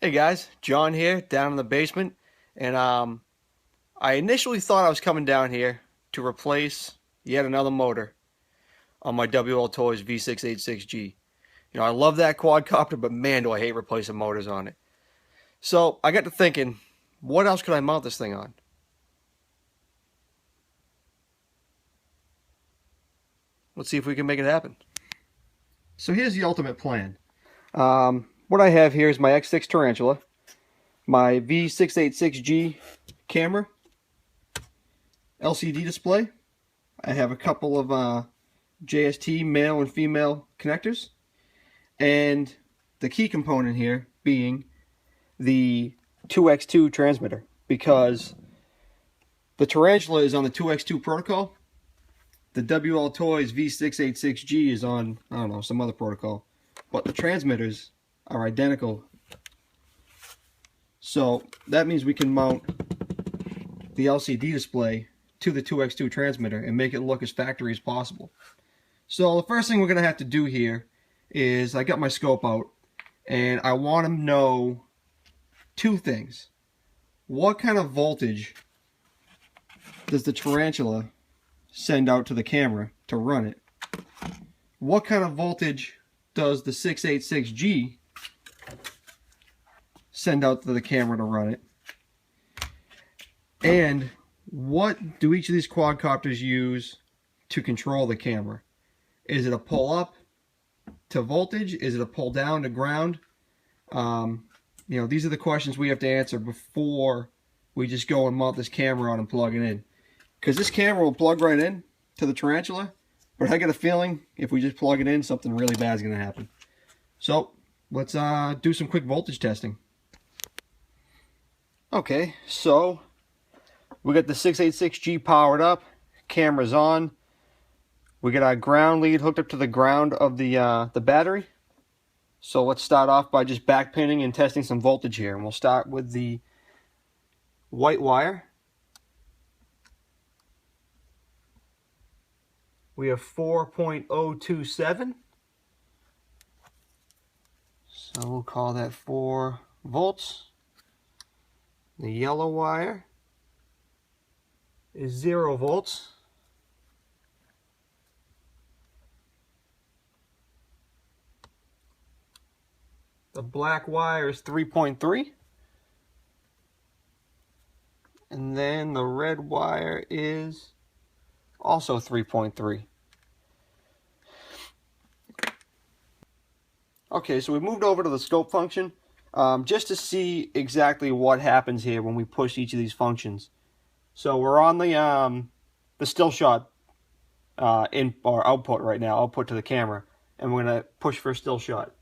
Hey guys, John here, down in the basement, and I initially thought I was coming down here to replace yet another motor on my WLToys V686G. You know, I love that quadcopter, but man, do I hate replacing motors on it. So I got to thinking, what else could I mount this thing on? Let's see if we can make it happen. So here's the ultimate plan. What I have here is my X6 Tarantula, my V686G camera, LCD display. I have a couple of JST male and female connectors, and the key component here being the 2x2 transmitter, because the Tarantula is on the 2x2 protocol. The WLToys V686G is on, I don't know, some other protocol, but the transmitters are identical. So that means we can mount the LCD display to the 2x2 transmitter and make it look as factory as possible. So the first thing we're going to have to do here is, I got my scope out and I want to know two things. What kind of voltage does the Tarantula send out to the camera to run it? What kind of voltage does the 686G send out to the camera to run it? And what do each of these quadcopters use to control the camera? Is it a pull up to voltage? Is it a pull down to ground? You know, these are the questions we have to answer before we just go and mount this camera on and plug it in. Because this camera will plug right in to the Tarantula, but I got a feeling if we just plug it in, something really bad is going to happen. So let's do some quick voltage testing. Okay, so we got the 686G powered up, camera's on. We got our ground lead hooked up to the ground of the battery. So let's start off by just backpinning and testing some voltage here. And we'll start with the white wire. We have 4.027. So we'll call that 4 volts. The yellow wire is 0 volts. The black wire is 3.3. And then the red wire is also 3.3. Okay, so we moved over to the scope function just to see exactly what happens here when we push each of these functions. So we're on the still shot in or output right now, output to the camera, and we're gonna push for a still shot,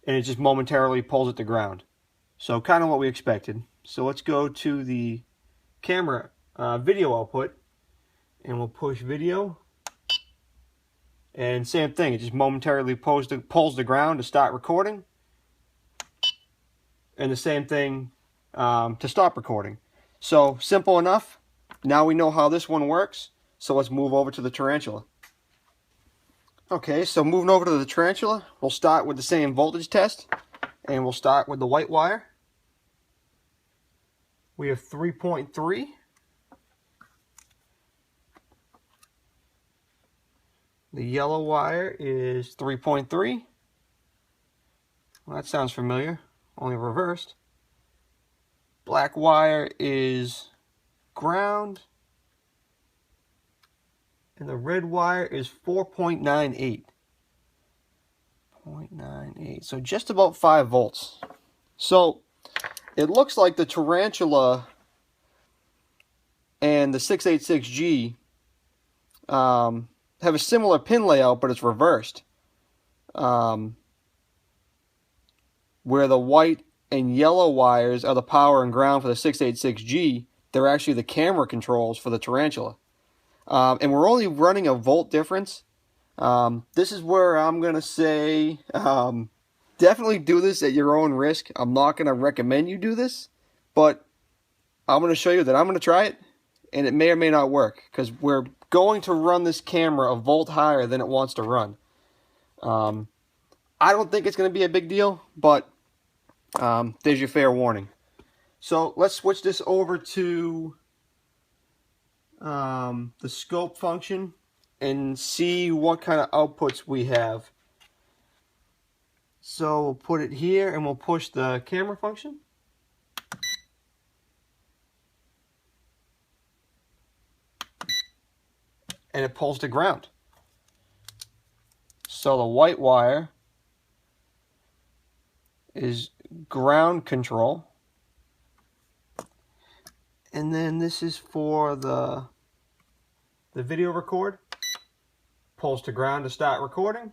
and it just momentarily pulls it to ground. So kind of what we expected. So let's go to the camera video output, and we'll push video, and same thing, it just momentarily pulls the ground to start recording, and the same thing to stop recording. So simple enough. Now we know how this one works, so let's move over to the Tarantula. Okay, so moving over to the Tarantula, we'll start with the same voltage test, and we'll start with the white wire. We have 3.3. The yellow wire is 3.3. Well, that sounds familiar, only reversed. Black wire is ground. And the red wire is 4.98. 0.98. So just about 5 volts. So it looks like the Tarantula and the 686G have a similar pin layout, but it's reversed. Where the white and yellow wires are the power and ground for the 686G, they're actually the camera controls for the Tarantula. And we're only running a volt difference. This is where I'm going to say, definitely do this at your own risk. I'm not going to recommend you do this, but I'm going to show you that I'm going to try it, and it may or may not work, because we're going to run this camera a volt higher than it wants to run. I don't think it's going to be a big deal, but there's your fair warning. So let's switch this over to the scope function and see what kind of outputs we have. So we'll put it here and we'll push the camera function. And it pulls to ground. So the white wire is ground control. And then this is for the video record. Pulls to ground to start recording.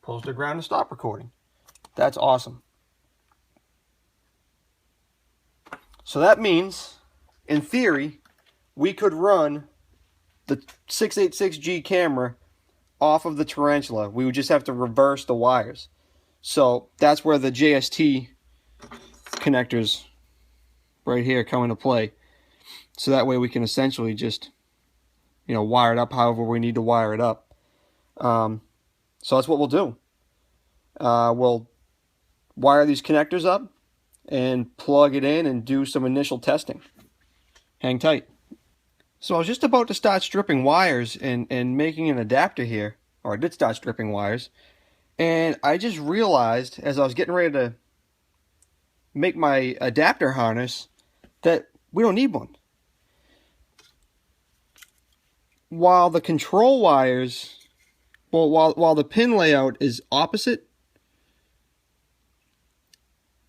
Pulls to ground to stop recording. That's awesome. So that means, in theory, we could run the 686G camera off of the Tarantula. We would just have to reverse the wires. So that's where the JST connectors right here come into play. So that way we can essentially just, wire it up however we need to wire it up. So that's what we'll do. We'll wire these connectors up and plug it in and do some initial testing. Hang tight. So I was just about to start stripping wires and making an adapter here, or I did start stripping wires, and I just realized as I was getting ready to make my adapter harness that we don't need one. While the control wires, while the pin layout is opposite,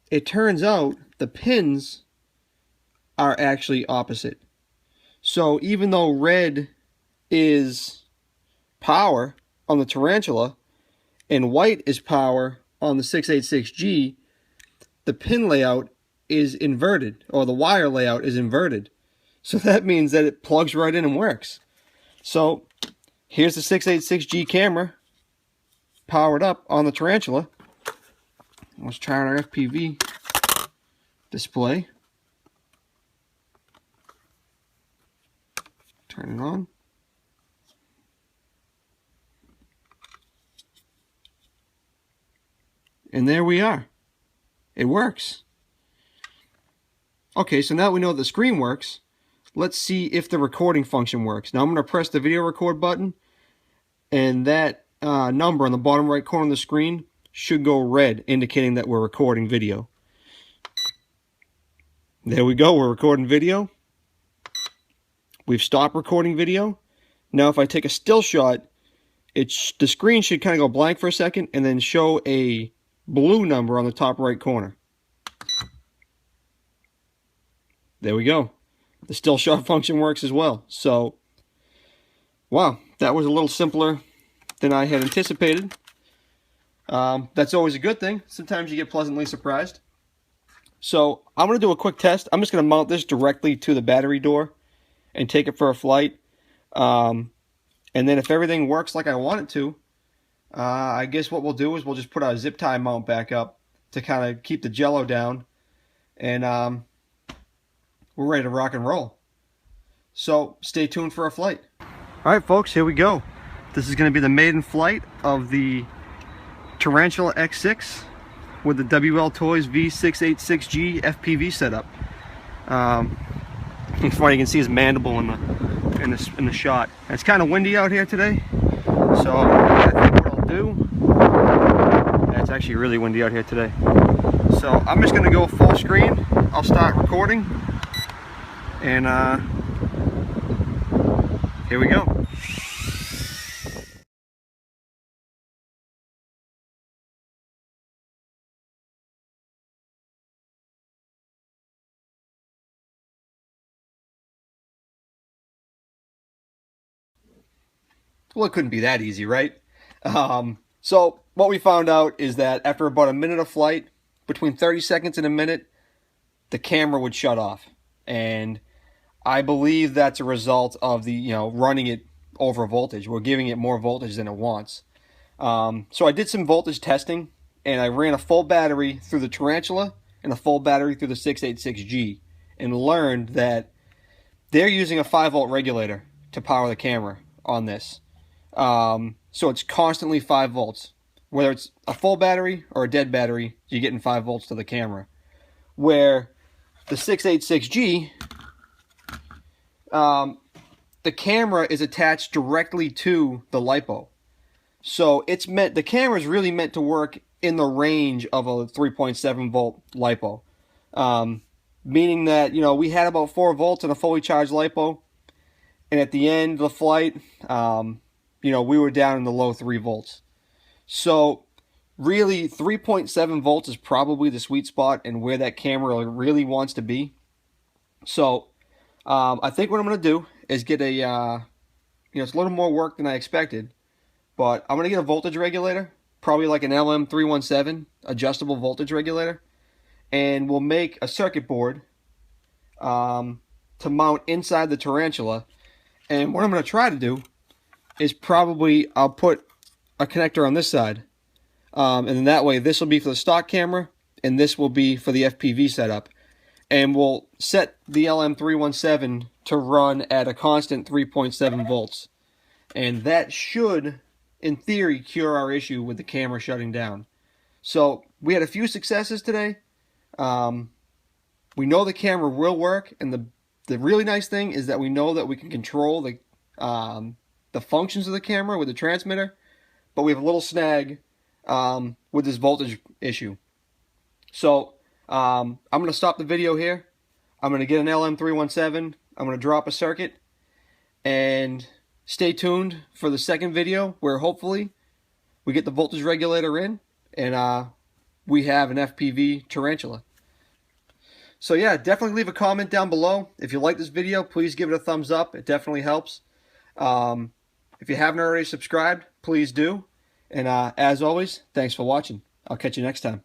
it turns out the pins are actually opposite. So even though red is power on the Tarantula and white is power on the 686G, the pin layout is inverted, or the wire layout is inverted. So that means that it plugs right in and works. So here's the 686G camera powered up on the Tarantula. Let's try our FPV display. Turn it on. And there we are. It works. Okay, so now we know the screen works. Let's see if the recording function works. Now I'm going to press the video record button, and that number on the bottom right corner of the screen should go red, indicating that we're recording video. There we go, we're recording video. We've stopped recording video. Now if I take a still shot, the screen should kind of go blank for a second and then show a blue number on the top right corner. There we go. The still shot function works as well. So, wow, that was a little simpler than I had anticipated. That's always a good thing. Sometimes you get pleasantly surprised. So I'm going to do a quick test. I'm just going to mount this directly to the battery door and take it for a flight. And then if everything works like I want it to, I guess what we'll do is we'll just put our zip tie mount back up to kind of keep the jello down. And we're ready to rock and roll. So stay tuned for a flight. Alright folks, here we go. This is going to be the maiden flight of the Tarantula X6 with the WLToys V686G FPV setup. It's funny, you can see his mandible in the shot. It's kind of windy out here today, so I think what I'll do, it's actually really windy out here today. So I'm just going to go full screen. I'll start recording, and here we go. Well, it couldn't be that easy, right? So what we found out is that after about a minute of flight, between 30 seconds and a minute, the camera would shut off. And I believe that's a result of the, running it over voltage. We're giving it more voltage than it wants. So I did some voltage testing, and I ran a full battery through the Tarantula and a full battery through the 686G, and learned that they're using a 5-volt regulator to power the camera on this. So it's constantly 5 volts. whether it's a full battery or a dead battery, you're getting 5 volts to the camera. Where the 686G, the camera is attached directly to the LiPo. So the camera is really meant to work in the range of a 3.7 volt LiPo. Meaning that, you know, we had about 4 volts in a fully charged LiPo, and at the end of the flight, you know, we were down in the low 3 volts. So really 3.7 volts is probably the sweet spot and where that camera really wants to be. So I think what I'm going to do is get a, you know, it's a little more work than I expected, but I'm going to get a voltage regulator, probably like an LM317 adjustable voltage regulator, and we'll make a circuit board to mount inside the Tarantula. And what I'm going to try to do is I'll put a connector on this side, and then that way this will be for the stock camera and this will be for the FPV setup, and we'll set the LM317 to run at a constant 3.7 volts, and that should in theory cure our issue with the camera shutting down. So we had a few successes today. We know the camera will work, and the really nice thing is that we know that we can control the functions of the camera with the transmitter, but we have a little snag with this voltage issue. So I'm going to stop the video here. I'm going to get an LM317. I'm going to drop a circuit, and stay tuned for the second video where hopefully we get the voltage regulator in and we have an FPV Tarantula. So yeah, definitely leave a comment down below. If you like this video, please give it a thumbs up. It definitely helps. If you haven't already subscribed, please do. And as always, thanks for watching. I'll catch you next time.